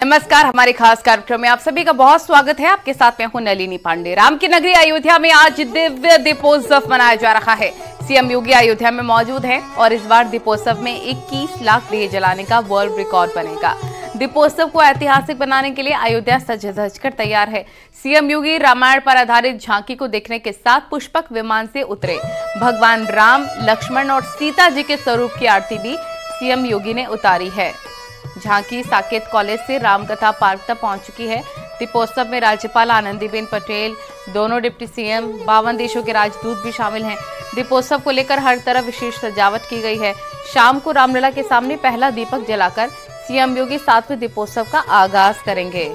नमस्कार, हमारे खास कार्यक्रम में आप सभी का बहुत स्वागत है। आपके साथ मैं हूं नलिनी पांडे। राम की नगरी अयोध्या में आज दिव्य दीपोत्सव मनाया जा रहा है। सीएम योगी अयोध्या में मौजूद हैं और इस बार दीपोत्सव में 21 लाख दिए जलाने का वर्ल्ड रिकॉर्ड बनेगा। दीपोत्सव को ऐतिहासिक बनाने के लिए अयोध्या सज धज कर तैयार है। सीएम योगी रामायण पर आधारित झांकी को देखने के साथ पुष्पक विमान से उतरे। भगवान राम, लक्ष्मण और सीता जी के स्वरूप की आरती भी सीएम योगी ने उतारी है। झांकी साकेत कॉलेज से रामकथा पार्क तक पहुंच चुकी है। दीपोत्सव में राज्यपाल आनंदीबेन पटेल, दोनों डिप्टी सीएम, 52 देशों के राजदूत भी शामिल हैं। दीपोत्सव को लेकर हर तरफ विशेष सजावट की गई है। शाम को रामलला के सामने पहला दीपक जलाकर सीएम योगी 7वें दीपोत्सव का आगाज करेंगे।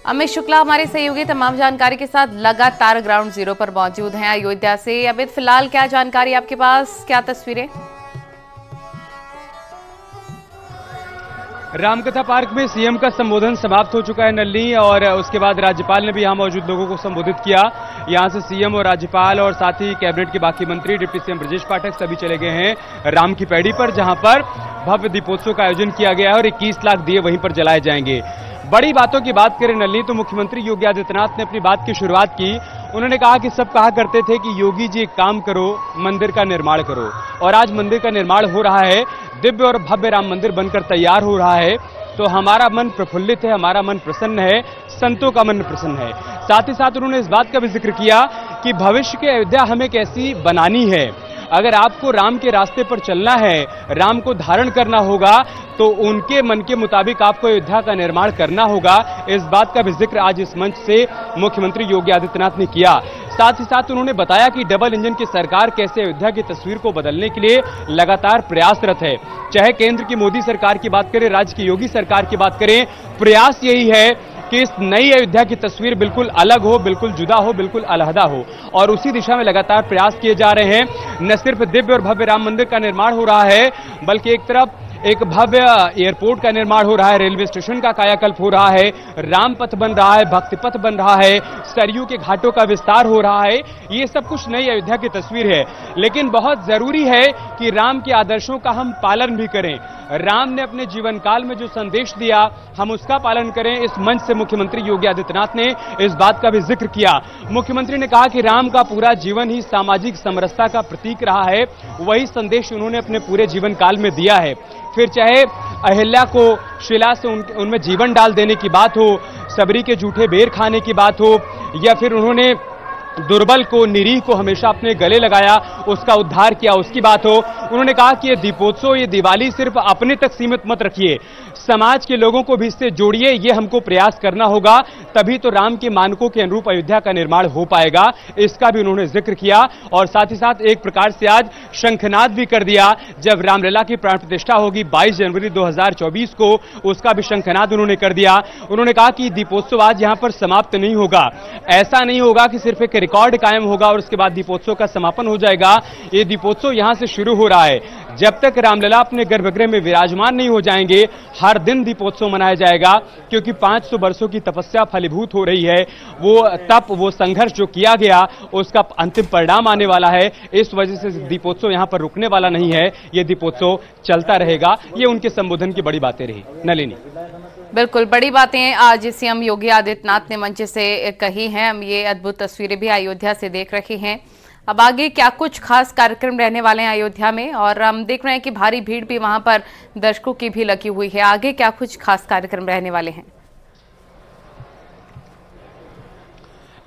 अमित शुक्ला हमारे सहयोगी तमाम जानकारी के साथ लगातार ग्राउंड जीरो पर मौजूद हैं अयोध्या से। अमित, फिलहाल क्या जानकारी आपके पास, क्या तस्वीरें? रामकथा पार्क में सीएम का संबोधन समाप्त हो चुका है नलिनी, और उसके बाद राज्यपाल ने भी यहां मौजूद लोगों को संबोधित किया। यहां से सीएम और राज्यपाल और साथ ही कैबिनेट के बाकी मंत्री, डिप्टी सीएम ब्रजेश पाठक सभी चले गए हैं राम की पैड़ी पर, जहां पर भव्य दीपोत्सव का आयोजन किया गया है और 21 लाख दिए वहीं पर जलाए जाएंगे। बड़ी बातों की बात करें नलिनी, तो मुख्यमंत्री योगी आदित्यनाथ ने अपनी बात की शुरुआत की। उन्होंने कहा कि सब कहा करते थे कि योगी जी एक काम करो, मंदिर का निर्माण करो, और आज मंदिर का निर्माण हो रहा है। दिव्य और भव्य राम मंदिर बनकर तैयार हो रहा है। तो हमारा मन प्रफुल्लित है, हमारा मन प्रसन्न है, संतों का मन प्रसन्न है। साथ ही साथ उन्होंने इस बात का भी जिक्र किया कि भविष्य की अयोध्या हमें कैसी बनानी है। अगर आपको राम के रास्ते पर चलना है, राम को धारण करना होगा, तो उनके मन के मुताबिक आपको अयोध्या का निर्माण करना होगा। इस बात का भी जिक्र आज इस मंच से मुख्यमंत्री योगी आदित्यनाथ ने किया। साथ ही साथ उन्होंने बताया कि डबल इंजन की सरकार कैसे अयोध्या की तस्वीर को बदलने के लिए लगातार प्रयासरत है। चाहे केंद्र की मोदी सरकार की बात करें, राज्य की योगी सरकार की बात करें, प्रयास यही है कि इस नई अयोध्या की तस्वीर बिल्कुल अलग हो, बिल्कुल जुदा हो, बिल्कुल अलहदा हो, और उसी दिशा में लगातार प्रयास किए जा रहे हैं। न सिर्फ दिव्य और भव्य राम मंदिर का निर्माण हो रहा है, बल्कि एक तरफ एक भव्य एयरपोर्ट का निर्माण हो रहा है, रेलवे स्टेशन का कायाकल्प हो रहा है, राम पथ बन रहा है, भक्ति पथ बन रहा है, सरयू के घाटों का विस्तार हो रहा है। ये सब कुछ नई अयोध्या की तस्वीर है, लेकिन बहुत जरूरी है कि राम के आदर्शों का हम पालन भी करें। राम ने अपने जीवन काल में जो संदेश दिया, हम उसका पालन करें। इस मंच से मुख्यमंत्री योगी आदित्यनाथ ने इस बात का भी जिक्र किया। मुख्यमंत्री ने कहा कि राम का पूरा जीवन ही सामाजिक समरसता का प्रतीक रहा है। वही संदेश उन्होंने अपने पूरे जीवन काल में दिया है। फिर चाहे अहिल्या को शिला से उनमें जीवन डाल देने की बात हो, सबरी के जूठे बेर खाने की बात हो, या फिर उन्होंने दुर्बल को, निरीह को हमेशा अपने गले लगाया, उसका उद्धार किया, उसकी बात हो। उन्होंने कहा कि ये दीपोत्सव, ये दिवाली सिर्फ अपने तक सीमित मत रखिए, समाज के लोगों को भी इससे जोड़िए। ये हमको प्रयास करना होगा, तभी तो राम के मानकों के अनुरूप अयोध्या का निर्माण हो पाएगा। इसका भी उन्होंने जिक्र किया, और साथ ही साथ एक प्रकार से आज शंखनाद भी कर दिया। जब रामलला की प्राण प्रतिष्ठा होगी 22 जनवरी 2024 को, उसका भी शंखनाद उन्होंने कर दिया। उन्होंने कहा कि दीपोत्सव आज यहां पर समाप्त नहीं होगा। ऐसा नहीं होगा कि सिर्फ एक रिकॉर्ड कायम होगा और उसके बाद दीपोत्सव का समापन हो जाएगा। ये दीपोत्सव यहां से शुरू हो रहा है। जब तक रामलला अपने गर्भगृह में विराजमान नहीं हो जाएंगे, हर दिन दीपोत्सव मनाया जाएगा, क्योंकि 500 वर्षों की तपस्या फलीभूत हो रही है। वो तप, वो संघर्ष जो किया गया, उसका अंतिम परिणाम आने वाला है। इस वजह से दीपोत्सव यहां पर रुकने वाला नहीं है, ये दीपोत्सव चलता रहेगा। ये उनके संबोधन की बड़ी बातें रही नलिनी। बिल्कुल, बड़ी बातें आज सीएम योगी आदित्यनाथ ने मंच से कही हैं। हम ये अद्भुत तस्वीरें भी अयोध्या से देख रहे हैं। अब आगे क्या कुछ खास कार्यक्रम रहने वाले हैं अयोध्या में, और हम देख रहे हैं कि भारी भीड़ भी वहां पर दर्शकों की भी लगी हुई है। आगे क्या कुछ खास कार्यक्रम रहने वाले हैं?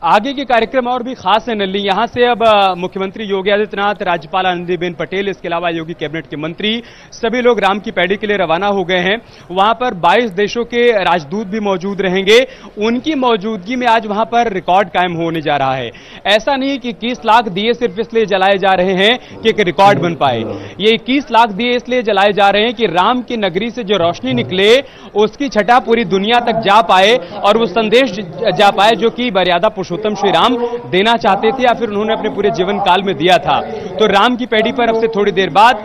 आगे के कार्यक्रम और भी खास है नलिनी। यहां से अब मुख्यमंत्री योगी आदित्यनाथ, राज्यपाल आनंदीबेन पटेल, इसके अलावा योगी कैबिनेट के मंत्री, सभी लोग राम की पैड़ी के लिए रवाना हो गए हैं। वहां पर 22 देशों के राजदूत भी मौजूद रहेंगे। उनकी मौजूदगी में आज वहां पर रिकॉर्ड कायम होने जा रहा है। ऐसा नहीं कि 21 लाख दिए सिर्फ इसलिए जलाए जा रहे हैं कि एक रिकॉर्ड बन पाए। ये 21 लाख दिए इसलिए जलाए जा रहे हैं कि राम की नगरी से जो रोशनी निकले, उसकी छटा पूरी दुनिया तक जा पाए, और वो संदेश जा पाए जो कि मर्यादा पुरुषोत्तम श्री राम देना चाहते थे, या फिर उन्होंने अपने पूरे जीवन काल में दिया था। तो राम की पैड़ी पर अब से थोड़ी देर बाद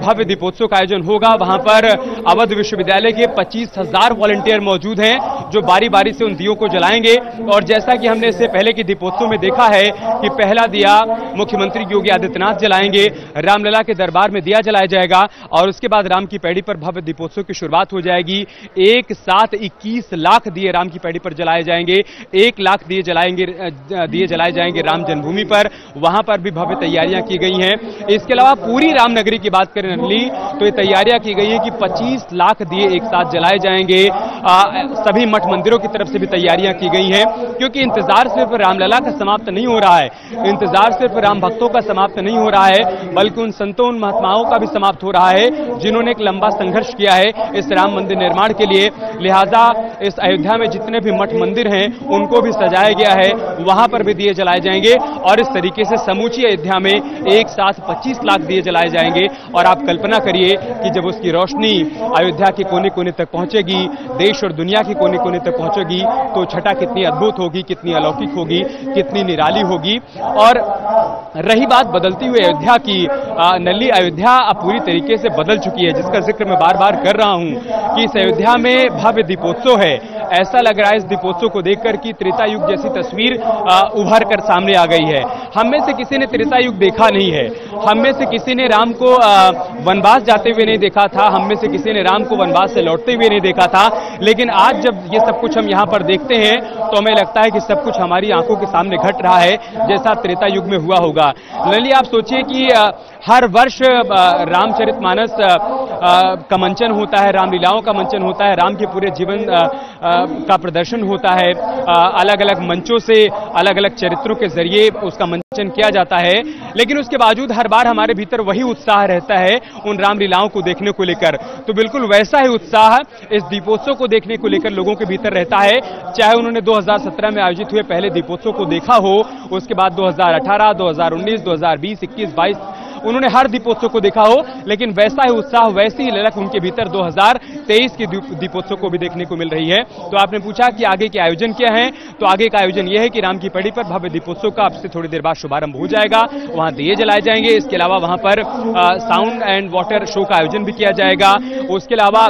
भव्य दीपोत्सव का आयोजन होगा। वहां पर अवध विश्वविद्यालय के 25,000 वॉलंटियर मौजूद हैं। जो बारी बारी से उन दियों को जलाएंगे। और जैसा कि हमने इससे पहले की दीपोत्सव में देखा है कि पहला दिया मुख्यमंत्री योगी आदित्यनाथ जलाएंगे, रामलला के दरबार में दिया जलाया जाएगा और उसके बाद राम की पैड़ी पर भव्य दीपोत्सव की शुरुआत हो जाएगी। एक साथ 21 लाख दिए राम की पैड़ी पर जलाए जाएंगे, 1 लाख दिए जलाए जाएंगे राम जन्मभूमि पर, वहां पर भी भव्य तैयारियां की गई हैं। इसके अलावा पूरी रामनगरी की बात करें नली तो ये तैयारियां की गई है कि 25 लाख दिए एक साथ जलाए जाएंगे। सभी मठ मंदिरों की तरफ से भी तैयारियां की गई हैं, क्योंकि इंतजार सिर्फ रामलला का समाप्त नहीं हो रहा है, इंतजार सिर्फ राम भक्तों का समाप्त नहीं हो रहा है, बल्कि उन संतों उन महात्माओं का भी समाप्त हो रहा है जिन्होंने एक लंबा संघर्ष किया है इस राम मंदिर निर्माण के लिए। लिहाजा इस अयोध्या में जितने भी मठ मंदिर हैं उनको भी सजाया गया है, वहां पर भी दिए जलाए जाएंगे और इस तरीके से समूची अयोध्या में एक साथ 25 लाख दिए जलाए जाएंगे। और आप कल्पना करिए कि जब उसकी रोशनी अयोध्या के कोने कोने तक पहुंचेगी, देश और दुनिया के कोने कोने तक पहुंचेगी, तो छटा कितनी अद्भुत होगी, कितनी अलौकिक होगी, कितनी निराली होगी। और रही बात बदलती हुई अयोध्या की, नली अयोध्या अब पूरी तरीके से बदल चुकी है, जिसका जिक्र मैं बार बार कर रहा हूं कि इस अयोध्या में भव्य दीपोत्सव है। ऐसा लग रहा है इस दीपोत्सव को देखकर कि त्रेता युग जैसी तस्वीर उभर कर सामने आ गई है। हम में से किसी ने त्रेता युग देखा नहीं है, हम में से किसी ने राम को वनवास जाते हुए नहीं देखा था, हम में से किसी ने राम को वनवास से लौटते हुए नहीं देखा था, लेकिन आज जब ये सब कुछ हम यहाँ पर देखते हैं तो हमें लगता है कि सब कुछ हमारी आंखों के सामने घट रहा है जैसा त्रेता युग में हुआ होगा। लली, आप सोचिए कि हर वर्ष रामचरितमानस का मंचन होता है, रामलीलाओं का मंचन होता है, राम के पूरे जीवन का प्रदर्शन होता है, अलग अलग मंचों से अलग अलग चरित्रों के जरिए उसका मंचन किया जाता है, लेकिन उसके बावजूद हर बार हमारे भीतर वही उत्साह रहता है उन रामलीलाओं को देखने को लेकर। तो बिल्कुल वैसा ही उत्साह इस दीपोत्सव को देखने को लेकर लोगों के भीतर रहता है, चाहे उन्होंने 2017 में आयोजित हुए पहले दीपोत्सव को देखा हो, उसके बाद 2018, 2019, 2020, 21, 22 उन्होंने हर दीपोत्सव को देखा हो, लेकिन वैसा ही उत्साह, वैसी ही ललक उनके भीतर 2023 के दीपोत्सव को भी देखने को मिल रही है। तो आपने पूछा कि आगे के आयोजन क्या है, तो आगे का आयोजन यह है कि राम की पैड़ी पर भव्य दीपोत्सव का अब से थोड़ी देर बाद शुभारंभ हो जाएगा, वहां दिए जलाए जाएंगे। इसके अलावा वहां पर साउंड एंड वाटर शो का आयोजन भी किया जाएगा। उसके अलावा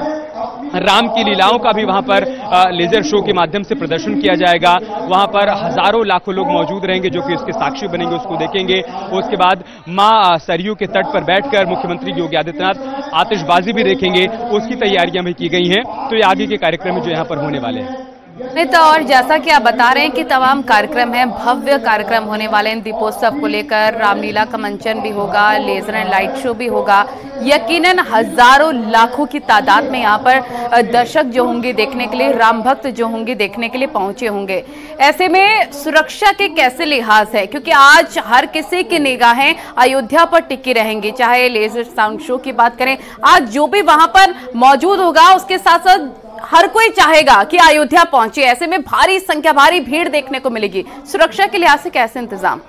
राम की लीलाओं का भी वहां पर लेजर शो के माध्यम से प्रदर्शन किया जाएगा। वहां पर हजारों लाखों लोग मौजूद रहेंगे जो कि इसके साक्षी बनेंगे, उसको देखेंगे। उसके बाद मां सरयू के तट पर बैठकर मुख्यमंत्री योगी आदित्यनाथ आतिशबाजी भी देखेंगे, उसकी तैयारियां भी की गई हैं। तो ये आगे के कार्यक्रम जो यहां पर होने वाले हैं। नहीं तो और जैसा कि आप बता रहे हैं कि तमाम कार्यक्रम हैं, भव्य कार्यक्रम होने वाले हैं दीपोत्सव को लेकर, रामलीला का मंचन भी होगा, लेजर एंड लाइट शो भी होगा। यकीनन हजारों लाखों की तादाद में यहाँ पर दर्शक जो होंगे देखने के लिए, राम भक्त जो होंगे देखने के लिए पहुंचे होंगे। ऐसे में सुरक्षा के कैसे लिहाज है, क्योंकि आज हर किसी की निगाहें अयोध्या पर टिकी रहेंगी, चाहे लेजर साउंड शो की बात करें, आज जो भी वहां पर मौजूद होगा उसके साथ साथ हर कोई चाहेगा कि अयोध्या पहुंचे। ऐसे में भारी संख्या, भारी भीड़ देखने को मिलेगी। सुरक्षा के लिहाज से कैसे इंतजाम?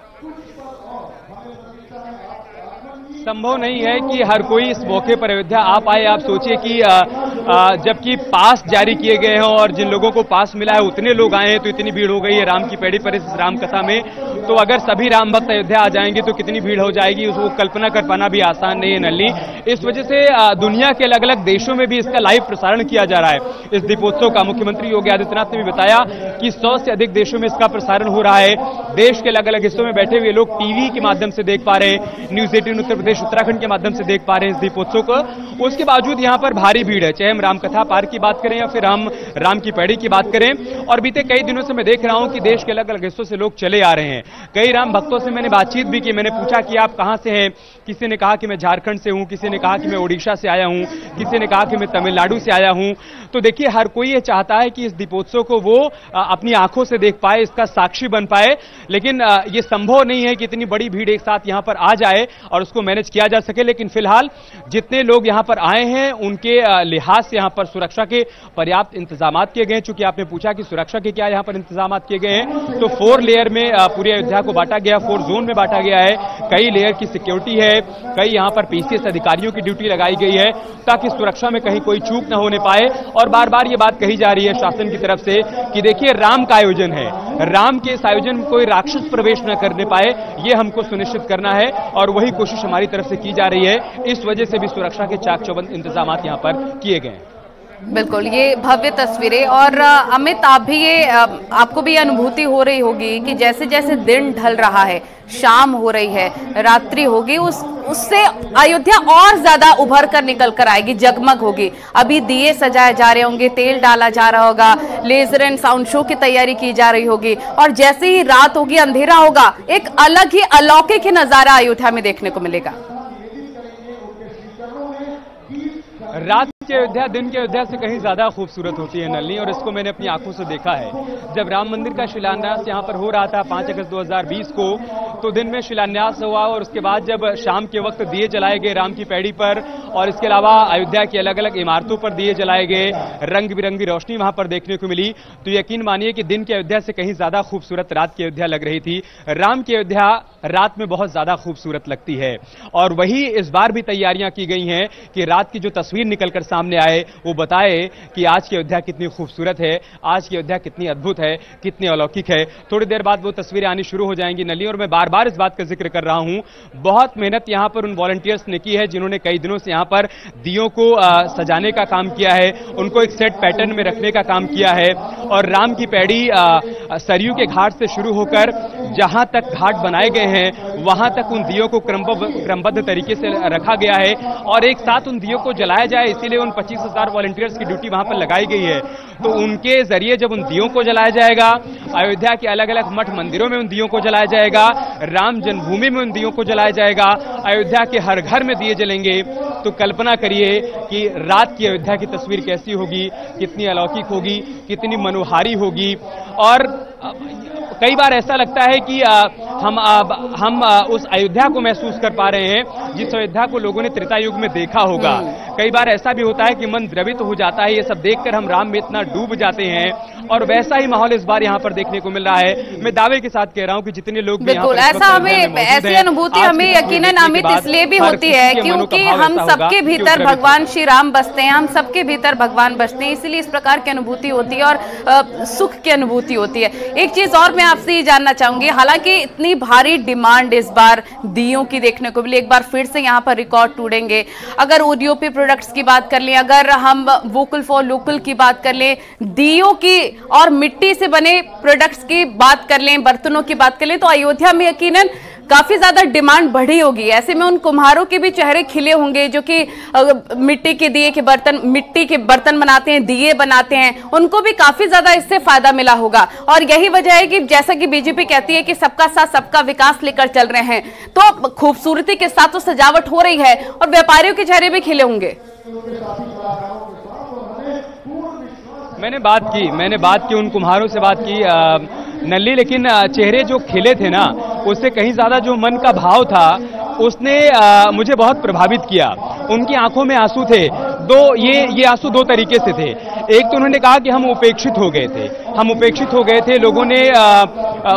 संभव नहीं है कि हर कोई इस मौके पर अयोध्या आ पाए। आप सोचिए कि जबकि पास जारी किए गए हैं और जिन लोगों को पास मिला है उतने लोग आए हैं, तो इतनी भीड़ हो गई है राम की पैड़ी पर इस राम कथा में। तो अगर सभी राम भक्त अयोध्या आ जाएंगे तो कितनी भीड़ हो जाएगी, उसको कल्पना कर पाना भी आसान नहीं है नली। इस वजह से दुनिया के अलग अलग देशों में भी इसका लाइव प्रसारण किया जा रहा है इस दीपोत्सव का। मुख्यमंत्री योगी आदित्यनाथ ने भी बताया कि 100 से अधिक देशों में इसका प्रसारण हो रहा है। देश के अलग अलग हिस्सों में बैठे हुए लोग टीवी के माध्यम से देख पा रहे हैं, न्यूज 18 उत्तर प्रदेश उत्तराखंड के माध्यम से देख पा रहे हैं इस दीपोत्सव को। उसके बावजूद यहाँ पर भारी भीड़ है, चाहे हम रामकथा पार्क की बात करें या फिर हम राम की पैड़ी की बात करें। और बीते कई दिनों से मैं देख रहा हूं कि देश के अलग अलग हिस्सों से लोग चले आ रहे हैं। कई राम भक्तों से मैंने बातचीत भी की, मैंने पूछा कि आप कहां से हैं। किसी ने कहा कि मैं झारखंड से हूं, किसी ने कहा कि मैं ओडिशा से आया हूं, किसी ने कहा कि मैं तमिलनाडु से आया हूं। तो देखिए, हर कोई ये चाहता है कि इस दीपोत्सव को वो अपनी आंखों से देख पाए, इसका साक्षी बन पाए, लेकिन ये संभव नहीं है कि इतनी बड़ी भीड़ एक साथ यहां पर आ जाए और उसको मैनेज किया जा सके। लेकिन फिलहाल जितने लोग यहां पर आए हैं उनके लिहाज से यहां पर सुरक्षा के पर्याप्त इंतजाम किए गए हैं। चूंकि आपने पूछा कि सुरक्षा के क्या यहां पर इंतजाम किए गए हैं, तो 4 लेयर में पूरी अयोध्या को बांटा गया, 4 जोन में बांटा गया है। कई लेयर की सिक्योरिटी है, कई यहां पर पीसीएस अधिकारियों की ड्यूटी लगाई गई है ताकि सुरक्षा में कहीं कोई चूक न होने पाए। और बार बार ये बात कही जा रही है शासन की तरफ से कि देखिए, राम का आयोजन है, राम के इस आयोजन में कोई राक्षस प्रवेश न करने पाए, ये हमको सुनिश्चित करना है और वही कोशिश हमारी तरफ से की जा रही है। इस वजह से भी सुरक्षा के चाक चौबंद इंतजाम यहां पर किए गए हैं। बिल्कुल, ये भव्य तस्वीरें। और अमित, आप भी ये आपको भी अनुभूति हो रही होगी कि जैसे जैसे दिन ढल रहा है, शाम हो रही है, रात्रि होगी, उससे अयोध्या और ज्यादा उभर कर निकल कर आएगी, जगमग होगी। अभी दिए सजाए जा रहे होंगे, तेल डाला जा रहा होगा, लेजर एंड साउंड शो की तैयारी की जा रही होगी, और जैसे ही रात होगी, अंधेरा होगा, एक अलग ही अलौकिक ही नजारा अयोध्या में देखने को मिलेगा। रात की अयोध्या दिन की अयोध्या से कहीं ज्यादा खूबसूरत होती है नलिनी, और इसको मैंने अपनी आंखों से देखा है। जब राम मंदिर का शिलान्यास यहां पर हो रहा था 5 अगस्त 2020 को, तो दिन में शिलान्यास हुआ और उसके बाद जब शाम के वक्त दिए जलाए गए राम की पैड़ी पर, और इसके अलावा अयोध्या की अलग अलग इमारतों पर दिए जलाए गए, रंग बिरंगी रोशनी वहां पर देखने को मिली, तो यकीन मानिए कि दिन की अयोध्या से कहीं ज्यादा खूबसूरत रात की अयोध्या लग रही थी। राम की अयोध्या रात में बहुत ज्यादा खूबसूरत लगती है, और वही इस बार भी तैयारियां की गई हैं कि रात की जो तस्वीर निकलकर सामने आए वो बताए कि आज की अयोध्या कितनी खूबसूरत है, आज की अयोध्या कितनी अद्भुत है, कितनी अलौकिक है। थोड़ी देर बाद वो तस्वीरें आनी शुरू हो जाएंगी नलिनी, और मैं बार बार इस बात का जिक्र कर रहा हूं, बहुत मेहनत यहां पर उन वॉलंटियर्स ने की है जिन्होंने कई दिनों से यहां पर दियों को सजाने का काम किया है, उनको एक सेट पैटर्न में रखने का काम किया है, और राम की पैड़ी सरयू के घाट से शुरू होकर जहां तक घाट बनाए गए हैं वहां तक उन दियों को क्रमबद्ध तरीके से रखा गया है, और एक साथ उन दियों को जलाया जाए इसीलिए उन 25,000 वॉलंटियर्स की ड्यूटी वहां पर लगाई गई है। तो उनके जरिए जब उन दियों को जलाया जाएगा, अयोध्या के अलग अलग मठ मंदिरों में उन दियों को जलाया जाएगा, राम जन्मभूमि में उन दियों को जलाया जाएगा, अयोध्या के हर घर में दिए जलेंगे, तो कल्पना करिए कि रात की अयोध्या की तस्वीर कैसी होगी, कितनी अलौकिक होगी, कितनी मनोहारी होगी। और कई बार ऐसा लगता है कि हम उस अयोध्या को महसूस कर पा रहे हैं जिस अयोध्या को लोगों ने त्रेता युग में देखा होगा। कई बार ऐसा भी होता है कि मन द्रवित हो जाता है, ये सब देखकर हम राम में इतना डूब जाते हैं, और वैसा ही माहौल इस बार यहाँ पर देखने को मिल रहा है। मैं दावे के साथ कह रहा हूँ कि जितने लोग बिल्कुल ऐसा हमें ऐसी अनुभूति हमें यकीनन अमित इसलिए भी होती है क्योंकि हम सबके भीतर भगवान श्री राम बसते हैं, हम सबके भीतर भगवान बसते हैं, इसलिए इस प्रकार की अनुभूति होती है और सुख की अनुभूति होती है। एक चीज और मैं आपसे ये जानना चाहूंगी, हालांकि इतनी भारी डिमांड इस बार दियों की देखने को मिली, एक बार फिर से यहाँ पर रिकॉर्ड टूटेंगे। अगर ओडीओपी प्रोडक्ट्स की बात कर लें, अगर हम वोकल फॉर लोकल की बात कर लें, दियों की और मिट्टी से बने प्रोडक्ट्स की बात कर लें, बर्तनों की बात कर लें, तो अयोध्या में यकीनन काफी ज्यादा डिमांड बढ़ी होगी। ऐसे में उन कुम्हारों के भी चेहरे खिले होंगे जो कि मिट्टी के दिए के बर्तन, मिट्टी के बर्तन बनाते हैं, दिए बनाते हैं, उनको भी काफी ज्यादा इससे फायदा मिला होगा। और यही वजह है कि जैसा कि बीजेपी कहती है कि सबका साथ सबका विकास लेकर चल रहे हैं, तो खूबसूरती के साथ तो सजावट हो रही है और व्यापारियों के चेहरे भी खिले होंगे। मैंने बात की उन कुम्हारों से बात की नल्ली, लेकिन चेहरे जो खिले थे ना, उससे कहीं ज्यादा जो मन का भाव था उसने मुझे बहुत प्रभावित किया। उनकी आंखों में आंसू थे, ये आंसू दो तरीके से थे। एक तो उन्होंने कहा कि हम उपेक्षित हो गए थे, लोगों ने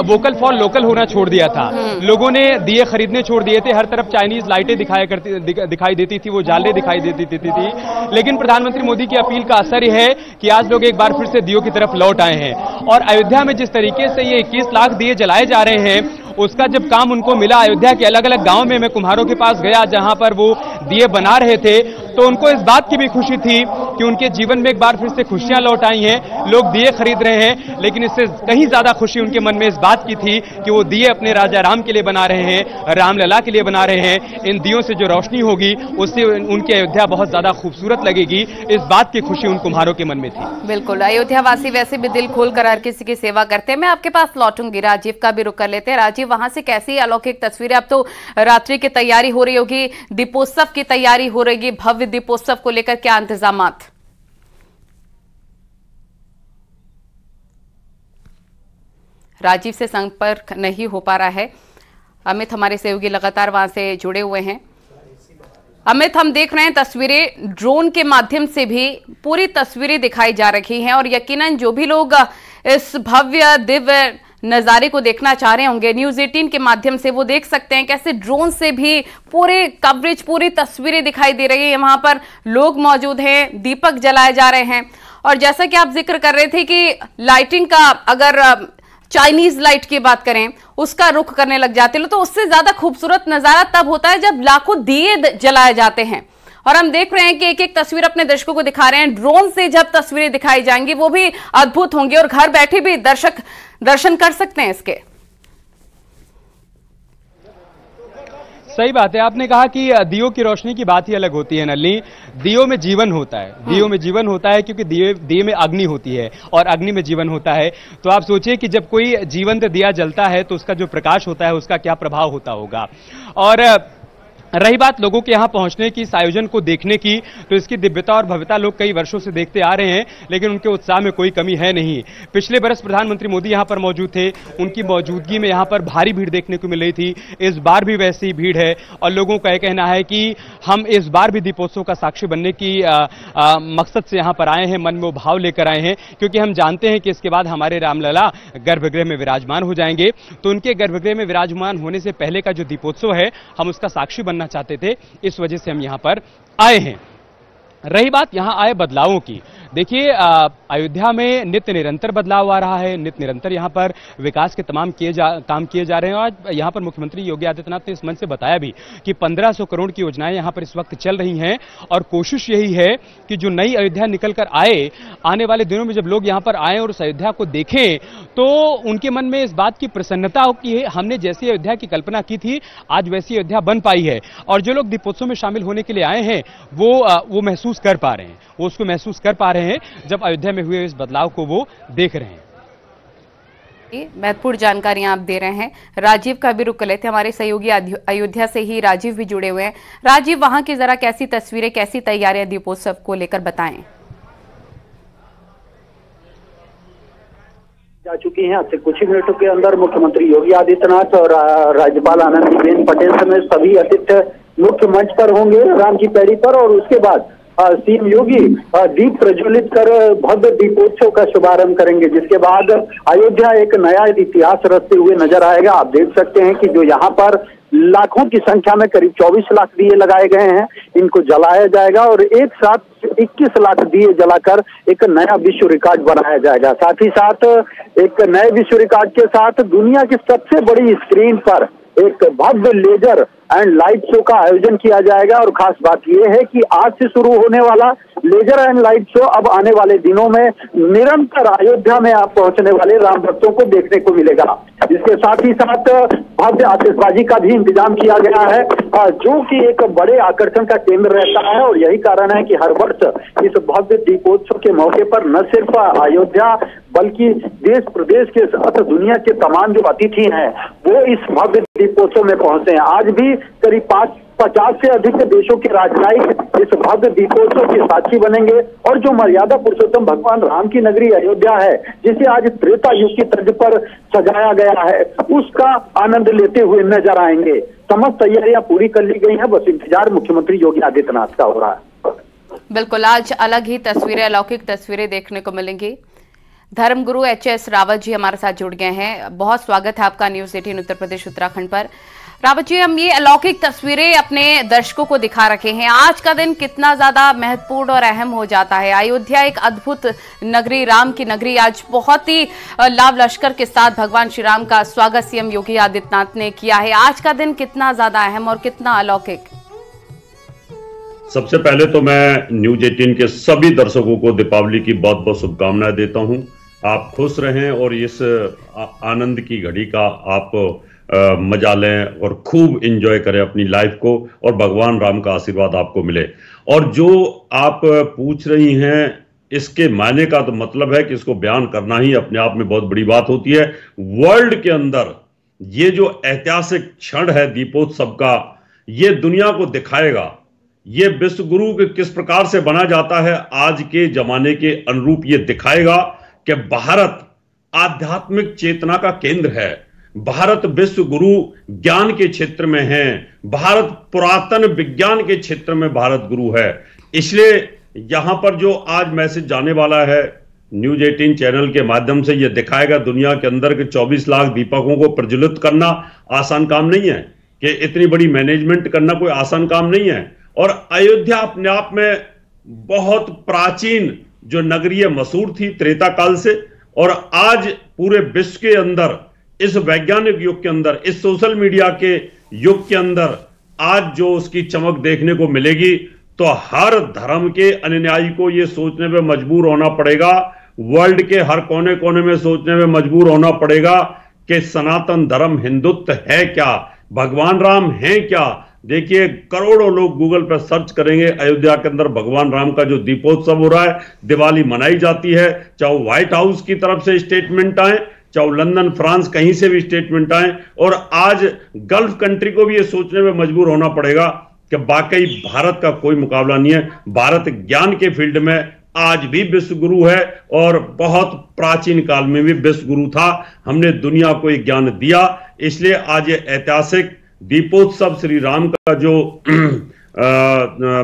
वोकल फॉर लोकल होना छोड़ दिया था, लोगों ने दिए खरीदने छोड़ दिए थे, हर तरफ चाइनीज लाइटें दिखाई देती थी, वो जाले दिखाई देती थी। लेकिन प्रधानमंत्री मोदी की अपील का असर यह है कि आज लोग एक बार फिर से दियों की तरफ लौट आए हैं, और अयोध्या में जिस तरीके से ये 21 लाख दिए जलाए जा रहे हैं, उसका जब काम उनको मिला, अयोध्या के अलग अलग गांव में मैं कुम्हारों के पास गया जहां पर वो दिए बना रहे थे, तो उनको इस बात की भी खुशी थी कि उनके जीवन में एक बार फिर से खुशियां लौट आई हैं, लोग दिए खरीद रहे हैं। लेकिन इससे कहीं ज्यादा खुशी उनके मन में इस बात की थी कि वो दिए अपने राजा राम के लिए बना रहे हैं, रामलला के लिए बना रहे हैं। इन दियों से जो रोशनी होगी उससे उनकी अयोध्या बहुत ज्यादा खूबसूरत लगेगी, इस बात की खुशी उन कुम्हारों के मन में थी। बिल्कुल, अयोध्या वासी वैसे भी दिल खोलकर हर किसी की सेवा करते हैं। मैं आपके पास लौटूंगी, राजीव का भी रुख कर लेते हैं। राजीव, वहां से कैसी अलौकिक तस्वीरें? अब तो रात्रि की तैयारी हो रही होगी, दीपोत्सव की तैयारी हो रही, भव्य दीपोत्सव को लेकर क्या इंतजामात? राजीव से संपर्क नहीं हो पा रहा है। अमित हमारे सहयोगी लगातार वहां से जुड़े हुए हैं। अमित, हम देख रहे हैं तस्वीरें, ड्रोन के माध्यम से भी पूरी तस्वीरें दिखाई जा रही हैं, और यकीनन जो भी लोग इस भव्य दिव्य नज़ारे को देखना चाह रहे होंगे, न्यूज़ 18 के माध्यम से वो देख सकते हैं कैसे ड्रोन से भी पूरे कवरेज, पूरी तस्वीरें दिखाई दे रही है। वहां पर लोग मौजूद हैं, दीपक जलाए जा रहे हैं, और जैसा कि आप जिक्र कर रहे थे कि लाइटिंग का, अगर चाइनीज लाइट की बात करें, उसका रुख करने लग जाते हैं, तो उससे ज्यादा खूबसूरत नजारा तब होता है जब लाखों दिए जलाए जाते हैं और हम देख रहे हैं कि एक एक तस्वीर अपने दर्शकों को दिखा रहे हैं। ड्रोन से जब तस्वीरें दिखाई जाएंगी वो भी अद्भुत होंगी और घर बैठे भी दर्शक दर्शन कर सकते हैं इसके। सही बात है, आपने कहा कि दियों की रोशनी की बात ही अलग होती है नलिनी। दियों में जीवन होता है, दियों में जीवन होता है क्योंकि दिए में अग्नि होती है और अग्नि में जीवन होता है। तो आप सोचिए कि जब कोई जीवंत दिया जलता है तो उसका जो प्रकाश होता है उसका क्या प्रभाव होता होगा। और रही बात लोगों के यहां पहुंचने की, इस आयोजन को देखने की, तो इसकी दिव्यता और भव्यता लोग कई वर्षों से देखते आ रहे हैं, लेकिन उनके उत्साह में कोई कमी है नहीं। पिछले बरस प्रधानमंत्री मोदी यहां पर मौजूद थे, उनकी मौजूदगी में यहां पर भारी भीड़ देखने को मिल रही थी। इस बार भी वैसी भीड़ है और लोगों का यह कहना है कि हम इस बार भी दीपोत्सव का साक्षी बनने की मकसद से यहां पर आए हैं, मन में वो भाव लेकर आए हैं, क्योंकि हम जानते हैं कि इसके बाद हमारे रामलला गर्भगृह में विराजमान हो जाएंगे। तो उनके गर्भगृह में विराजमान होने से पहले का जो दीपोत्सव है, हम उसका साक्षी बनना चाहते थे, इस वजह से हम यहां पर आए हैं। रही बात यहां आए बदलावों की, देखिए अयोध्या में नित्य निरंतर बदलाव आ रहा है, नित्य निरंतर यहां पर विकास के तमाम काम किए जा रहे हैं। आज यहां पर मुख्यमंत्री योगी आदित्यनाथ ने इस मंच से बताया भी कि 1500 करोड़ की योजनाएं यहां पर इस वक्त चल रही हैं और कोशिश यही है कि जो नई अयोध्या निकल कर आए, आने वाले दिनों में जब लोग यहां पर आए और उस अयोध्या को देखें तो उनके मन में इस बात की प्रसन्नता हो कि हमने जैसी अयोध्या की कल्पना की थी आज वैसी अयोध्या बन पाई है। और जो लोग दीपोत्सव में शामिल होने के लिए आए हैं वो महसूस कर पा रहे हैं, वो उसको महसूस कर पा रहे हैं जब अयोध्या में हुए इस बदलाव को वो देख रहे हैं। महत्वपूर्ण जानकारियां आप दे रहे हैं। राजीव का भी रुख कर लेते हैं, हमारे सहयोगी अयोध्या से ही राजीव भी जुड़े हुए हैं। राजीव, वहां की जरा कैसी तस्वीरें, कैसी तैयारियां दीपोत्सव को लेकर बताएं। जा चुकी हैं। आज से कुछ ही मिनटों के अंदर मुख्यमंत्री योगी आदित्यनाथ और राज्यपाल आनंदीबेन पटेल समेत सभी अतिथि मुख्य मंच पर होंगे राम की पैड़ी पर, और उसके बाद सीएम योगी दीप प्रज्वलित कर भव्य दीपोत्सव का शुभारंभ करेंगे, जिसके बाद अयोध्या एक नया इतिहास रचते हुए नजर आएगा। आप देख सकते हैं कि जो यहाँ पर लाखों की संख्या में करीब 24 लाख दिए लगाए गए हैं, इनको जलाया जाएगा और एक साथ 21 लाख दिए जलाकर एक नया विश्व रिकॉर्ड बनाया जाएगा। साथ ही साथ एक नए विश्व रिकॉर्ड के साथ दुनिया की सबसे बड़ी स्क्रीन पर एक भव्य लेजर एंड लाइट शो का आयोजन किया जाएगा। और खास बात यह है कि आज से शुरू होने वाला लेजर एंड लाइट शो अब आने वाले दिनों में निरंतर अयोध्या में आप पहुंचने वाले राम भक्तों को देखने को मिलेगा। इसके साथ ही साथ भव्य आतिशबाजी का भी इंतजाम किया गया है, जो कि एक बड़े आकर्षण का केंद्र रहता है। और यही कारण है कि हर वर्ष इस भव्य दीपोत्सव के मौके पर न सिर्फ अयोध्या बल्कि देश प्रदेश के साथ दुनिया के तमाम जो अतिथि हैं वो इस भव्य दीपोत्सव में पहुंचे हैं। आज भी करीब 50 से अधिक देशों के राजनयिक इस भव्य दीपोत्सव के साक्षी बनेंगे। और जो मर्यादा पुरुषोत्तम भगवान राम की नगरी अयोध्या है, जिसे आज त्रेता युग की तर्ज पर सजाया गया है, उसका आनंद लेते हुए नजर आएंगे। समस्त तैयारियां पूरी कर ली गई हैं, बस इंतजार मुख्यमंत्री योगी आदित्यनाथ का हो रहा है। बिल्कुल, आज अलग ही तस्वीरें, अलौकिक तस्वीरें देखने को मिलेंगी। धर्मगुरु HS रावत जी हमारे साथ जुड़ गए हैं। बहुत स्वागत है आपका न्यूज़ 18 उत्तर प्रदेश उत्तराखंड पर। रावत जी, हम ये अलौकिक तस्वीरें अपने दर्शकों को दिखा रखे हैं। आज का दिन कितना ज्यादा महत्वपूर्ण और अहम हो जाता है। अयोध्या एक अद्भुत नगरी, राम की नगरी, आज बहुत ही लाव लश्कर के साथ भगवान श्री राम का स्वागत सीएम योगी आदित्यनाथ ने किया है। आज का दिन कितना ज्यादा अहम और कितना अलौकिक? सबसे पहले तो मैं न्यूज़ 18 के सभी दर्शकों को दीपावली की बहुत बहुत शुभकामनाएं देता हूं। आप खुश रहें और इस आनंद की घड़ी का आप मजा लें और खूब एंजॉय करें अपनी लाइफ को, और भगवान राम का आशीर्वाद आपको मिले। और जो आप पूछ रही हैं इसके मायने का तो मतलब है कि इसको बयान करना ही अपने आप में बहुत बड़ी बात होती है। वर्ल्ड के अंदर ये जो ऐतिहासिक क्षण है दीपोत्सव का, ये दुनिया को दिखाएगा ये विश्व गुरु के किस प्रकार से बना जाता है, आज के जमाने के अनुरूप ये दिखाएगा कि भारत आध्यात्मिक चेतना का केंद्र है, भारत विश्व गुरु ज्ञान के क्षेत्र में है, भारत पुरातन विज्ञान के क्षेत्र में भारत गुरु है। इसलिए यहां पर जो आज मैसेज जाने वाला है न्यूज़ 18 चैनल के माध्यम से, यह दिखाएगा दुनिया के अंदर के 24 लाख दीपकों को प्रज्वलित करना आसान काम नहीं है, कि इतनी बड़ी मैनेजमेंट करना कोई आसान काम नहीं है। और अयोध्या अपने आप में बहुत प्राचीन जो नगरीय मशहूर थी त्रेता काल से, और आज पूरे विश्व के अंदर इस वैज्ञानिक युग के अंदर, इस सोशल मीडिया के युग के अंदर आज जो उसकी चमक देखने को मिलेगी, तो हर धर्म के अनुयायी को यह सोचने में मजबूर होना पड़ेगा, वर्ल्ड के हर कोने कोने में सोचने में मजबूर होना पड़ेगा कि सनातन धर्म हिंदुत्व है क्या, भगवान राम है क्या। देखिए, करोड़ों लोग गूगल पर सर्च करेंगे, अयोध्या के अंदर भगवान राम का जो दीपोत्सव हो रहा है, दिवाली मनाई जाती है, चाहे व्हाइट हाउस की तरफ से स्टेटमेंट आए, चाहे लंदन फ्रांस कहीं से भी स्टेटमेंट आए। और आज गल्फ कंट्री को भी यह सोचने में मजबूर होना पड़ेगा कि वाकई भारत का कोई मुकाबला नहीं है। भारत ज्ञान के फील्ड में आज भी विश्व गुरु है और बहुत प्राचीन काल में भी विश्व गुरु था। हमने दुनिया को एक ज्ञान दिया, इसलिए आज ये ऐतिहासिक दीपोत्सव श्री राम का जो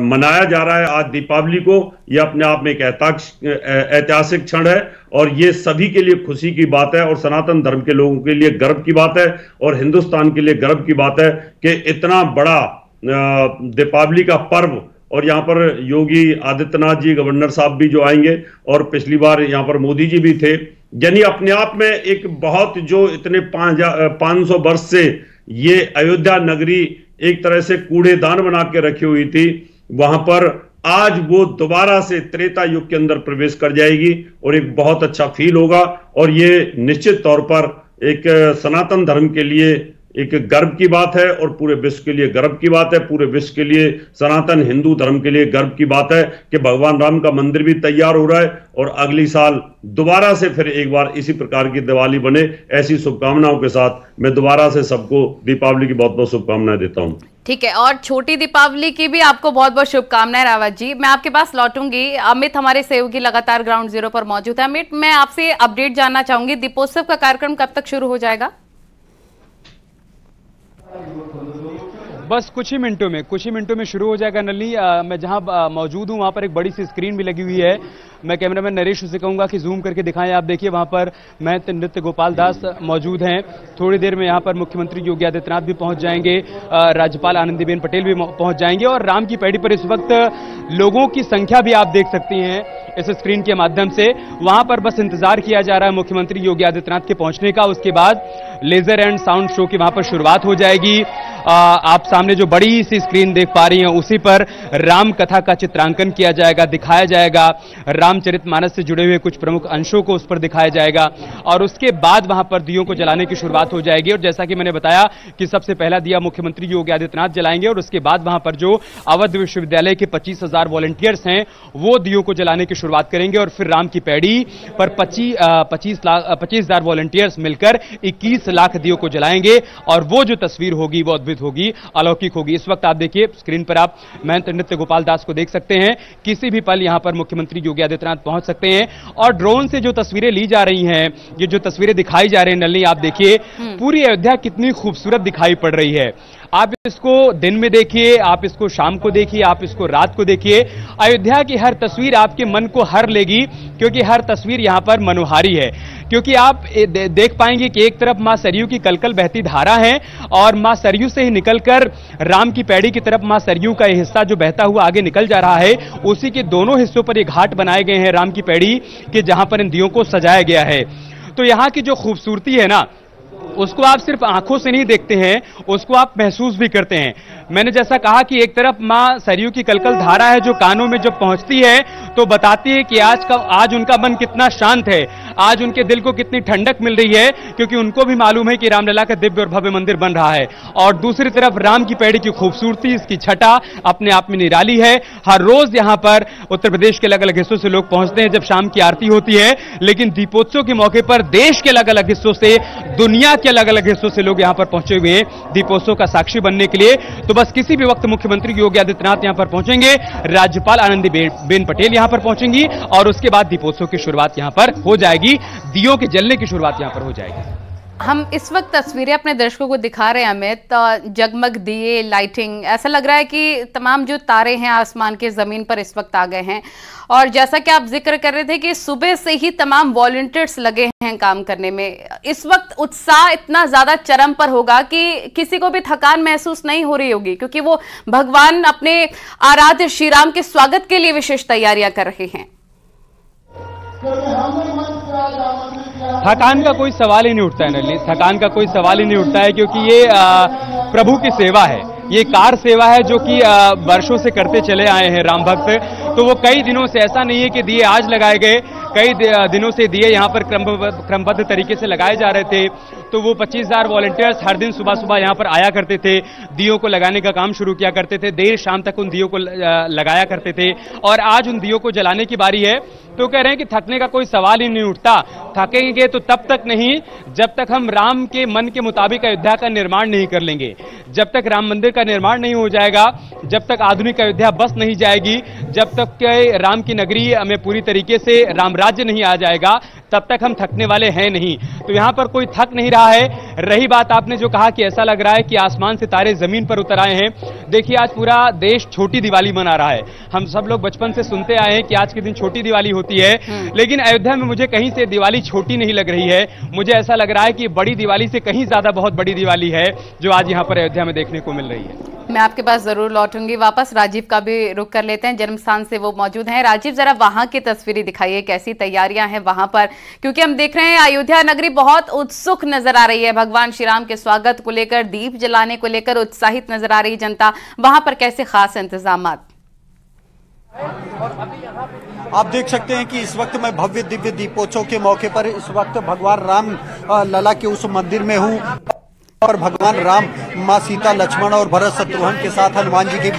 मनाया जा रहा है आज दीपावली को, यह अपने आप में एक ऐतिहासिक क्षण है और ये सभी के लिए खुशी की बात है और सनातन धर्म के लोगों के लिए गर्व की बात है और हिंदुस्तान के लिए गर्व की बात है कि इतना बड़ा दीपावली का पर्व। और यहाँ पर योगी आदित्यनाथ जी, गवर्नर साहब भी जो आएंगे और पिछली बार यहाँ पर मोदी जी भी थे, यानी अपने आप में एक बहुत जो इतने 500 वर्ष से ये अयोध्या नगरी एक तरह से कूड़ेदान बना के रखी हुई थी, वहां पर आज वो दोबारा से त्रेता युग के अंदर प्रवेश कर जाएगी और एक बहुत अच्छा फील होगा। और ये निश्चित तौर पर एक सनातन धर्म के लिए एक गर्व की बात है और पूरे विश्व के लिए गर्व की बात है, पूरे विश्व के लिए सनातन हिंदू धर्म के लिए गर्व की बात है कि भगवान राम का मंदिर भी तैयार हो रहा है और अगली साल दोबारा से फिर एक बार इसी प्रकार की दिवाली बने। ऐसी शुभकामनाओं के साथ मैं दोबारा से सबको दीपावली की बहुत बहुत शुभकामनाएं देता हूं। ठीक है, और छोटी दीपावली की भी आपको बहुत बहुत शुभकामनाएं रावत जी। मैं आपके पास लौटूंगी। अमित हमारे सहयोगी लगातार ग्राउंड जीरो पर मौजूद है। अमित, मैं आपसे अपडेट जानना चाहूंगी, दीपोत्सव का कार्यक्रम कब तक शुरू हो जाएगा? बस कुछ ही मिनटों में शुरू हो जाएगा नलिनी। मैं जहां मौजूद हूं वहां पर एक बड़ी सी स्क्रीन भी लगी हुई है। मैं कैमरामैन नरेश से कहूंगा कि जूम करके दिखाएं। आप देखिए वहां पर महंत नृत्य गोपाल दास मौजूद हैं। थोड़ी देर में यहां पर मुख्यमंत्री योगी आदित्यनाथ भी पहुंच जाएंगे, राज्यपाल आनंदीबेन पटेल भी पहुंच जाएंगे और राम की पैड़ी पर इस वक्त लोगों की संख्या भी आप देख सकती हैं इस स्क्रीन के माध्यम से। वहां पर बस इंतजार किया जा रहा है मुख्यमंत्री योगी आदित्यनाथ के पहुंचने का। उसके बाद लेजर एंड साउंड शो की वहां पर शुरुआत हो जाएगी। आप सामने जो बड़ी सी स्क्रीन देख पा रही हैं उसी पर राम कथा का चित्रांकन किया जाएगा, दिखाया जाएगा। रामचरितमानस से जुड़े हुए कुछ प्रमुख अंशों को उस पर दिखाया जाएगा और उसके बाद वहां पर दियों को जलाने की शुरुआत हो जाएगी। और जैसा कि मैंने बताया कि सबसे पहला दिया मुख्यमंत्री योगी आदित्यनाथ जलाएंगे और उसके बाद वहां पर जो अवध विश्वविद्यालय के 25,000 वॉलंटियर्स हैं वो दियों को जलाने की शुरुआत करेंगे और फिर राम की पैड़ी पर 25,000 वॉलंटियर्स मिलकर 21 लाख दियों को जलाएंगे और वो जो तस्वीर होगी वो अद्भुत होगी, अलौकिक होगी। इस वक्त आप देखिए स्क्रीन पर आप महंत नृत्य गोपाल दास को देख सकते हैं। किसी भी पल यहां पर मुख्यमंत्री योगी आदित्यनाथ पहुंच सकते हैं और ड्रोन से जो तस्वीरें ली जा रही हैं, ये जो तस्वीरें दिखाई जा रही हैं नलिनी, आप देखिए पूरी अयोध्या कितनी खूबसूरत दिखाई पड़ रही है। आप इसको दिन में देखिए, आप इसको शाम को देखिए, आप इसको रात को देखिए। अयोध्या की हर तस्वीर आपके मन को हर लेगी क्योंकि हर तस्वीर यहां पर मनोहारी है। क्योंकि आप देख पाएंगे कि एक तरफ मां सरयू की कलकल बहती धारा है और मां सरयू से ही निकलकर राम की पैड़ी की तरफ मां सरयू का हिस्सा जो बहता हुआ आगे निकल जा रहा है, उसी के दोनों हिस्सों पर एक घाट बनाए गए हैं राम की पैड़ी के, जहां पर इन दियों को सजाया गया है। तो यहां की जो खूबसूरती है ना, उसको आप सिर्फ आंखों से नहीं देखते हैं, उसको आप महसूस भी करते हैं। मैंने जैसा कहा कि एक तरफ मां सरयू की कलकल धारा है जो कानों में जब पहुंचती है तो बताती है कि आज उनका मन कितना शांत है, आज उनके दिल को कितनी ठंडक मिल रही है, क्योंकि उनको भी मालूम है कि रामलला का दिव्य और भव्य मंदिर बन रहा है। और दूसरी तरफ राम की पैड़ी की खूबसूरती, इसकी छटा अपने आप में निराली है। हर रोज यहां पर उत्तर प्रदेश के अलग अलग हिस्सों से लोग पहुंचते हैं जब शाम की आरती होती है, लेकिन दीपोत्सव के मौके पर देश के अलग अलग हिस्सों से, दुनिया के अलग अलग हिस्सों से लोग यहां पर पहुंचे हुए हैं दीपोत्सव का साक्षी बनने के लिए। तो बस किसी भी वक्त मुख्यमंत्री योगी आदित्यनाथ यहां पर पहुंचेंगे, राज्यपाल आनंदीबेन पटेल यहां पर पहुंचेंगी और उसके बाद दीपोत्सव की शुरुआत यहां पर हो जाएगी, दियों के जलने की शुरुआत यहां पर हो जाएगी। हम इस वक्त तस्वीरें अपने दर्शकों को दिखा रहे हैं अमित, जगमग दिए, लाइटिंग, ऐसा लग रहा है कि तमाम जो तारे हैं आसमान के जमीन पर इस वक्त आ गए हैं। और जैसा कि आप जिक्र कर रहे थे कि सुबह से ही तमाम वॉलंटियर्स लगे हैं काम करने में, इस वक्त उत्साह इतना ज्यादा चरम पर होगा कि किसी को भी थकान महसूस नहीं हो रही होगी, क्योंकि वो भगवान अपने आराध्य श्री राम के स्वागत के लिए विशेष तैयारियां कर रहे हैं। थकान का कोई सवाल ही नहीं उठता है नलिनी, थकान का कोई सवाल ही नहीं उठता है, क्योंकि ये प्रभु की सेवा है। ये कार सेवा है जो कि वर्षों से करते चले आए हैं राम भक्त। तो वो कई दिनों से, ऐसा नहीं है कि दिए आज लगाए गए, कई दिनों से दिए यहाँ पर क्रमबद्ध तरीके से लगाए जा रहे थे। तो वो 25,000 वॉलंटियर्स हर दिन सुबह सुबह यहाँ पर आया करते थे, दियों को लगाने का काम शुरू किया करते थे, देर शाम तक उन दियों को लगाया करते थे। और आज उन दियों को जलाने की बारी है। तो कह रहे हैं कि थकने का कोई सवाल ही नहीं उठता। थकेंगे तो तब तक नहीं जब तक हम राम के मन के मुताबिक अयोध्या का निर्माण नहीं कर लेंगे। जब तक राम मंदिर का निर्माण नहीं हो जाएगा, जब तक आधुनिक अयोध्या बस नहीं जाएगी, जब तक के राम की नगरी में पूरी तरीके से राम राज्य नहीं आ जाएगा, तब तक हम थकने वाले हैं नहीं। तो यहां पर कोई थक नहीं रहा है। रही बात आपने जो कहा कि ऐसा लग रहा है कि आसमान से तारे जमीन पर उतर आए हैं, देखिए आज पूरा देश छोटी दिवाली मना रहा है। हम सब लोग बचपन से सुनते आए हैं कि आज के दिन छोटी दिवाली होती है, लेकिन अयोध्या में मुझे कहीं से दिवाली छोटी नहीं लग रही है। मुझे ऐसा लग रहा है कि बड़ी दिवाली से कहीं ज्यादा बहुत बड़ी दिवाली है जो आज यहाँ पर अयोध्या में देखने को मिल रही है। मैं आपके पास जरूर लौटूंगी वापस। राजीव का भी रुख कर लेते हैं, जन्म स्थान से वो मौजूद हैं। राजीव, जरा वहां की तस्वीरें दिखाइए, कैसी तैयारियां हैं वहां पर, क्योंकि हम देख रहे हैं अयोध्या नगरी बहुत उत्सुक नजर आ रही है। भगवान श्री राम के स्वागत को लेकर, दीप जलाने को लेकर उत्साहित नजर आ रही जनता। वहां पर कैसे खास इंतजाम? आप देख सकते हैं कि इस वक्त मैं भव्य दिव्य दीपोत्सव के मौके पर इस वक्त भगवान राम लला के उस मंदिर में हूँ और भगवान राम माँ सीता, लक्ष्मण और भरत शत्रुघ्न के साथ हनुमान जी के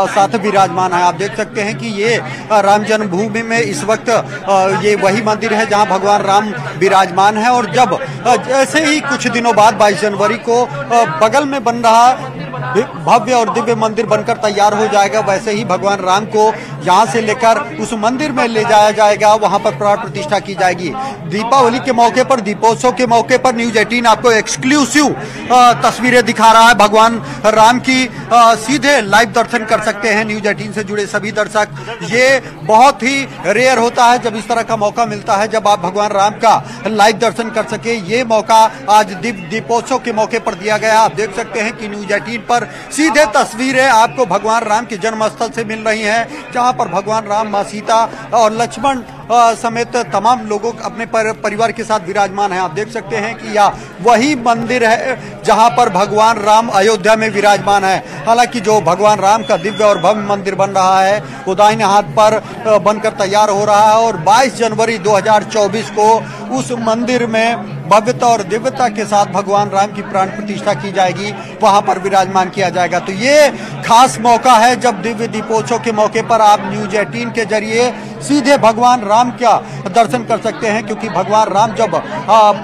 साथ विराजमान है। आप देख सकते हैं कि ये राम जन्मभूमि में इस वक्त ये वही मंदिर है जहां भगवान राम विराजमान है। और जब ऐसे ही कुछ दिनों बाद 22 जनवरी को बगल में बन रहा भव्य और दिव्य मंदिर बनकर तैयार हो जाएगा, वैसे ही भगवान राम को यहाँ से लेकर उस मंदिर में ले जाया जाएगा, वहां पर प्राण प्रतिष्ठा की जाएगी। दीपावली के मौके पर, दीपोत्सव के मौके पर न्यूज 18 आपको एक्सक्लूसिव तस्वीरें दिखा रहा है भगवान राम की। सीधे लाइव दर्शन कर सकते हैं न्यूज 18 से जुड़े सभी दर्शक। ये बहुत ही रेयर होता है जब इस तरह का मौका मिलता है, जब आप भगवान राम का लाइव दर्शन कर सके। ये मौका आज दीपोत्सव के मौके पर दिया गया। आप देख सकते हैं कि न्यूज 18 पर सीधे तस्वीरें आपको भगवान राम के जन्मस्थल से मिल रही हैं, जहां पर भगवान राम, मां सीता और लक्ष्मण समेत तमाम लोगों अपने परिवार के साथ विराजमान हैं। आप देख सकते हैं कि यह वही मंदिर है जहां पर भगवान राम अयोध्या में विराजमान है। हालांकि जो भगवान राम का दिव्य और भव्य मंदिर बन रहा है वो दाहिने हाथ पर बनकर तैयार हो रहा है और 22 जनवरी 2024 को उस मंदिर में भव्यता और दिव्यता के साथ भगवान राम की प्राण प्रतिष्ठा की जाएगी, वहां पर विराजमान किया जाएगा। तो ये खास मौका है जब दिव्य दीपोत्सव के मौके पर आप न्यूज 18 के जरिए सीधे भगवान राम का दर्शन कर सकते हैं, क्योंकि भगवान राम जब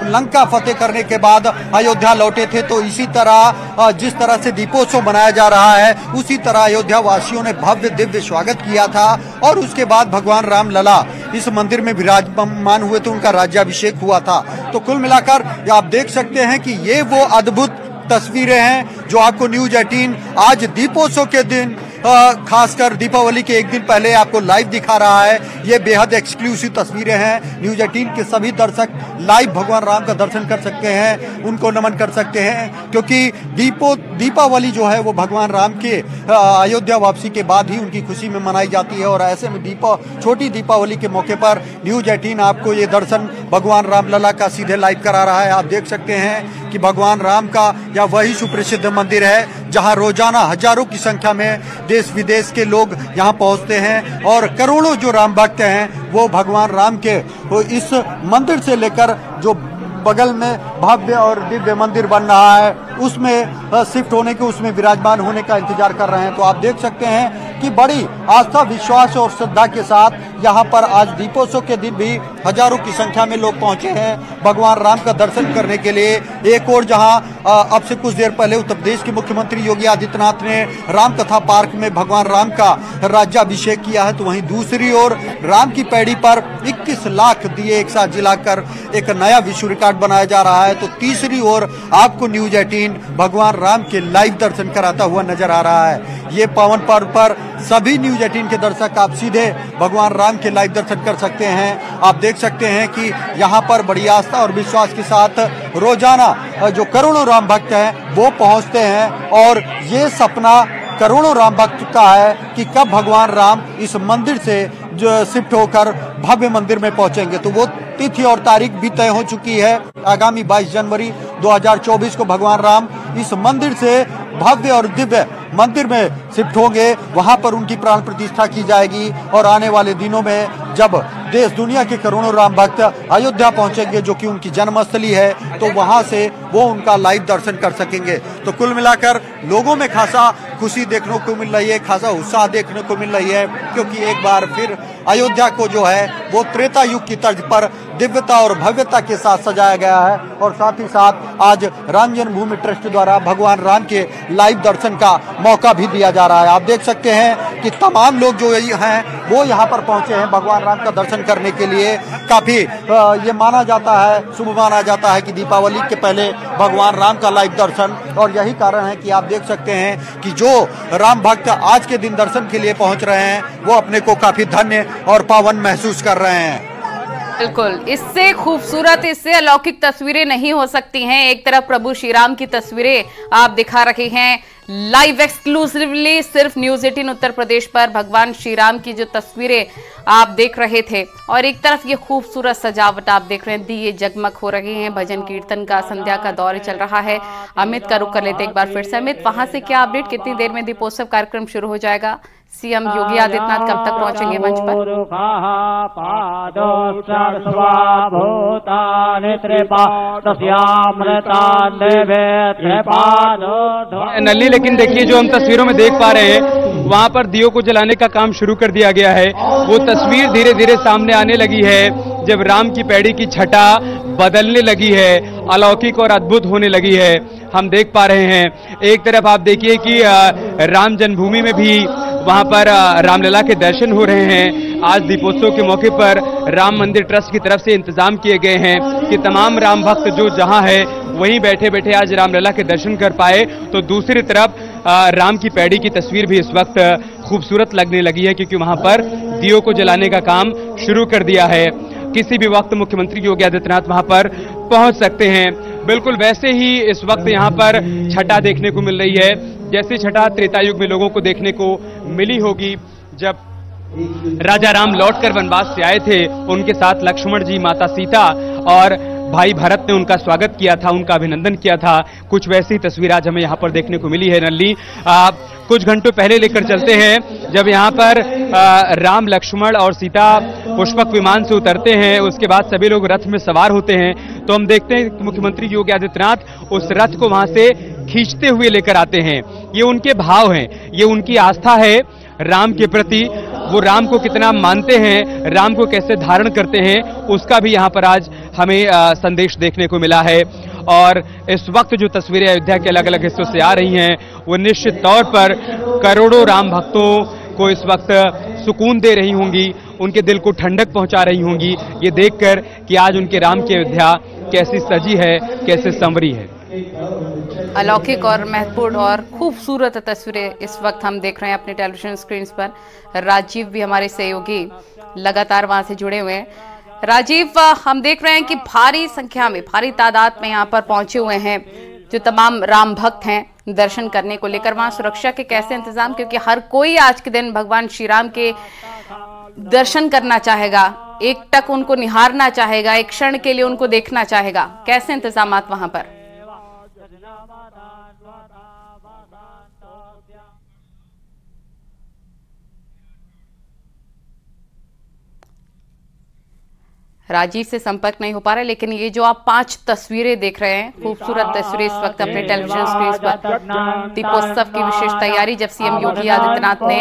लंका फतेह करने के बाद अयोध्या लौटे थे तो इसी तरह जिस तरह से दीपोत्सव मनाया जा रहा है उसी तरह अयोध्या वासियों ने भव्य दिव्य स्वागत किया था और उसके बाद भगवान राम लला इस मंदिर में विराजमान हुए तो उनका राज्याभिषेक हुआ था। तो कुल मिलाकर आप देख सकते हैं कि ये वो अद्भुत तस्वीरें हैं जो आपको न्यूज 18 आज दीपोत्सव के दिन खासकर दीपावली के एक दिन पहले आपको लाइव दिखा रहा है। ये बेहद एक्सक्लूसिव तस्वीरें हैं। न्यूज 18 के सभी दर्शक लाइव भगवान राम का दर्शन कर सकते हैं, उनको नमन कर सकते हैं, क्योंकि दीपावली जो है वो भगवान राम के अयोध्या वापसी के बाद ही उनकी खुशी में मनाई जाती है। और ऐसे में छोटी दीपावली के मौके पर न्यूज 18 आपको ये दर्शन भगवान राम लला का सीधे लाइव करा रहा है। आप देख सकते हैं कि भगवान राम का यह वही सुप्रसिद्ध मंदिर है जहां रोजाना हजारों की संख्या में देश विदेश के लोग यहां पहुंचते हैं और करोड़ों जो राम भक्त हैं वो भगवान राम के इस मंदिर से लेकर जो बगल में भव्य और दिव्य मंदिर बन रहा है उसमें शिफ्ट होने के, उसमें विराजमान होने का इंतजार कर रहे हैं। तो आप देख सकते हैं कि बड़ी आस्था, विश्वास और श्रद्धा के साथ यहाँ पर आज दीपोत्सव के दिन भी हजारों की संख्या में लोग पहुंचे हैं भगवान राम का दर्शन करने के लिए। एक और जहां अब से कुछ देर पहले उत्तर प्रदेश के मुख्यमंत्री योगी आदित्यनाथ ने राम कथा पार्क में भगवान राम का राज्याभिषेक किया है, तो वहीं दूसरी ओर राम की पैड़ी पर 21 लाख दिए एक साथ जलाकर एक नया विश्व रिकॉर्ड बनाया जा रहा है। तो तीसरी ओर आपको न्यूज 18 भगवान राम के लाइव दर्शन कराता हुआ नजर आ रहा है। ये पावन पर्व पर सभी न्यूज 18 के दर्शक आप सीधे भगवान राम के लाइव दर्शन कर सकते हैं। आप देख सकते हैं कि यहाँ पर बड़ी आस्था और विश्वास के साथ रोजाना जो करोड़ों राम भक्त हैं वो पहुँचते हैं और ये सपना करोड़ों राम भक्त का है कि कब भगवान राम इस मंदिर से जो शिफ्ट होकर भव्य मंदिर में पहुंचेंगे। तो वो तिथि और तारीख भी तय हो चुकी है। आगामी 22 जनवरी 2024 को भगवान राम इस मंदिर से भव्य और दिव्य मंदिर में शिफ्ट होंगे। वहां पर उनकी प्राण प्रतिष्ठा की जाएगी और आने वाले दिनों में जब देश दुनिया के करोड़ों राम भक्त अयोध्या पहुंचेंगे, जो कि उनकी जन्मस्थली है, तो वहां से वो उनका लाइव दर्शन कर सकेंगे। तो कुल मिलाकर लोगों में खासा खुशी देखने को मिल रही है, खासा उत्साह देखने को मिल रही है, क्योंकि एक बार फिर अयोध्या को जो है वो त्रेता युग की तर्ज पर दिव्यता और भव्यता के साथ सजाया गया है। और साथ ही साथ आज राम जन्मभूमि ट्रस्ट द्वारा भगवान राम के लाइव दर्शन का मौका भी दिया जा रहा है। आप देख सकते हैं कि तमाम लोग जो हैं वो यहाँ पर पहुंचे हैं भगवान राम का दर्शन करने के लिए। काफी ये माना जाता है, शुभ माना जाता है कि दीपावली के पहले भगवान राम का लाइव दर्शन, और यही कारण है कि आप देख सकते हैं कि जो राम भक्त आज के दिन दर्शन के लिए पहुंच रहे हैं वो अपने को काफी धन्य और पावन महसूस कर रहे हैं। बिल्कुल, इससे खूबसूरत, इससे अलौकिक तस्वीरें नहीं हो सकती हैं। एक तरफ प्रभु श्री राम की तस्वीरें आप दिखा रहे हैं लाइव एक्सक्लूसिवली सिर्फ न्यूज़ 18 उत्तर प्रदेश पर भगवान श्री राम की जो तस्वीरें आप देख रहे थे, और एक तरफ ये खूबसूरत सजावट आप देख रहे हैं, दिए जगमग हो रहे हैं, भजन कीर्तन का संध्या का दौर चल रहा है। अमित का रुख कर लेते एक बार फिर से। अमित, वहां से क्या अपडेट, कितनी देर में दीपोत्सव कार्यक्रम शुरू हो जाएगा? सीएम योगी आदित्यनाथ कब तक पहुंचेंगे मंच पर? नल्ली, लेकिन देखिए जो हम तस्वीरों में देख पा रहे हैं वहां पर दियों को जलाने का काम शुरू कर दिया गया है। वो तस्वीर धीरे धीरे सामने आने लगी है जब राम की पैड़ी की छटा बदलने लगी है, अलौकिक और अद्भुत होने लगी है। हम देख पा रहे हैं एक तरफ आप देखिए कि राम जन्मभूमि में भी वहां पर रामलला के दर्शन हो रहे हैं। आज दीपोत्सव के मौके पर राम मंदिर ट्रस्ट की तरफ से इंतजाम किए गए हैं कि तमाम राम भक्त जो जहां है वहीं बैठे बैठे आज रामलला के दर्शन कर पाए। तो दूसरी तरफ राम की पैड़ी की तस्वीर भी इस वक्त खूबसूरत लगने लगी है, क्योंकि वहां पर दियों को जलाने का काम शुरू कर दिया है। किसी भी वक्त मुख्यमंत्री योगी आदित्यनाथ वहां पर पहुंच सकते हैं। बिल्कुल वैसे ही इस वक्त यहां पर छटा देखने को मिल रही है जैसे छटा त्रेता युग में लोगों को देखने को मिली होगी, जब राजा राम लौटकर वनवास से आए थे। उनके साथ लक्ष्मण जी, माता सीता और भाई भरत ने उनका स्वागत किया था, उनका अभिनंदन किया था। कुछ वैसी तस्वीर आज हमें यहाँ पर देखने को मिली है। नल्ली, कुछ घंटों पहले लेकर चलते हैं जब यहाँ पर राम, लक्ष्मण और सीता पुष्पक विमान से उतरते हैं, उसके बाद सभी लोग रथ में सवार होते हैं। तो हम देखते हैं कि मुख्यमंत्री योगी आदित्यनाथ उस रथ को वहां से खींचते हुए लेकर आते हैं। ये उनके भाव हैं, ये उनकी आस्था है राम के प्रति। वो राम को कितना मानते हैं, राम को कैसे धारण करते हैं, उसका भी यहाँ पर आज हमें संदेश देखने को मिला है। और इस वक्त जो तस्वीरें अयोध्या के अलग अलग हिस्सों से आ रही हैं वो निश्चित तौर पर करोड़ों राम भक्तों को इस वक्त सुकून दे रही होंगी, उनके दिल को ठंडक पहुंचा रही होंगी, ये देखकर कि आज उनके राम की अयोध्या कैसी सजी है, कैसे संवरी है। अलौकिक और महत्वपूर्ण और खूबसूरत तस्वीरें इस वक्त हम देख रहे हैं अपने टेलीविजन स्क्रीन पर। राजीव भी हमारे सहयोगी लगातार वहां से जुड़े हुए हैं। राजीव, हम देख रहे हैं कि भारी संख्या में, भारी तादाद में यहाँ पर पहुंचे हुए हैं जो तमाम राम भक्त हैं दर्शन करने को लेकर। वहां सुरक्षा के कैसे इंतजाम, क्योंकि हर कोई आज के दिन भगवान श्री राम के दर्शन करना चाहेगा, एक टक उनको निहारना चाहेगा, एक क्षण के लिए उनको देखना चाहेगा। कैसे इंतजामात वहां पर? राजीव से संपर्क नहीं हो पा रहा है, लेकिन ये जो आप 5 तस्वीरें देख रहे हैं, खूबसूरत तस्वीरें इस वक्त अपने टेलीविजन स्क्रीन पर। दीपोत्सव की विशेष तैयारी, जब सीएम योगी आदित्यनाथ ने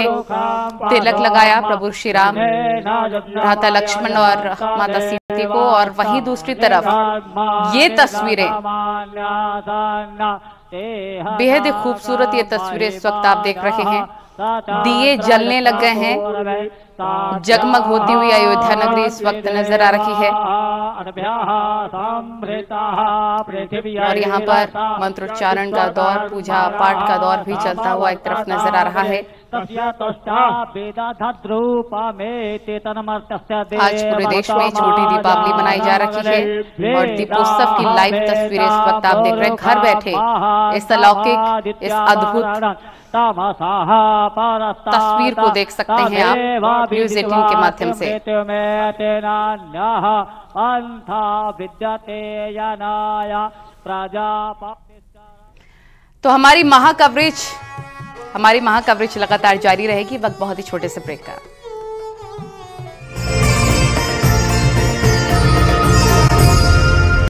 तिलक लगाया प्रभु श्री राम, भ्राता लक्ष्मण और माता सीता को, और वहीं दूसरी तरफ ये तस्वीरें बेहद खूबसूरत, ये तस्वीरें इस वक्त आप देख रहे हैं। दिए जलने लग गए हैं, जगमग होती हुई अयोध्या नगरी इस वक्त नजर आ रही है, और यहाँ पर मंत्रोच्चारण का दौर, पूजा पाठ का दौर भी चलता हुआ एक तरफ नजर आ रहा है। आज पूरे देश में छोटी दीपावली मनाई जा रही है और दीपोत्सव की लाइव तस्वीरें इस वक्त आप देख रहे हैं। घर बैठे इस अलौकिक, इस अद्भुत तस्वीर को देख सकते हैं आप न्यूज़ 18 के माध्यम से। तो हमारी महा कवरेज लगातार जारी रहेगी। वक्त बहुत ही छोटे से ब्रेक का।